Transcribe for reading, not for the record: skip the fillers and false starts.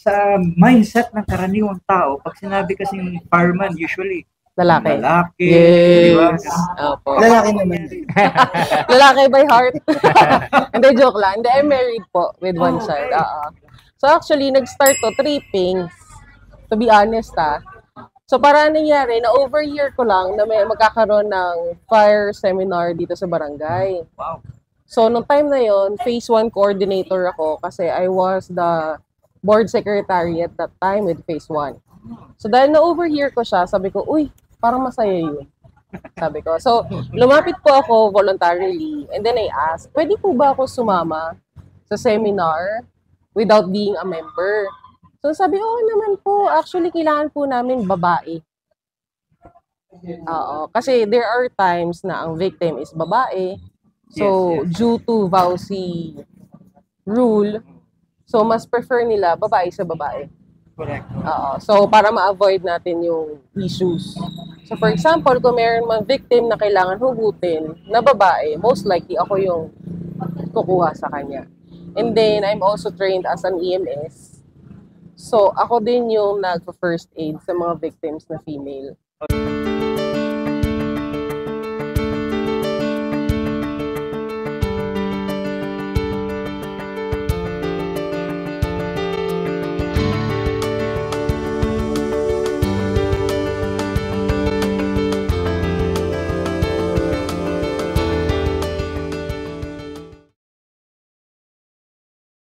sa mindset ng karaniwang tao, pag sinabi kasing fireman, usually, Lalaki. lalaki, Yes. di ba? Opo. Lalaki naman. Lalaki by heart. Hindi, joke lang. Hindi, I'm married po with one child. So actually, nag-start to tripping. To be honest So para nangyari, na overyear ko lang na may magkakaroon ng fire seminar dito sa barangay. Wow. So nung time na yon, phase 1 coordinator ako kasi I was the board secretary at that time with phase 1. So dahil na overhear ko siya, sabi ko, uy, parang masaya yun. Sabi ko. So lumapit po ako voluntarily and then I asked, pwede po ba ako sumama sa seminar without being a member? So sabi, oo naman po, actually kailangan po namin babae. Kasi there are times na ang victim is babae. So due to VAUSI rule, so mas prefer nila babae sa babae. Correct. So para ma-avoid natin yung issues. So for example, kung mayroon mang victim na kailangan hugutin na babae, most likely ako yung kukuha sa kanya. And then I'm also trained as an EMS. So, ako din yung nag-first aid sa mga victims na female.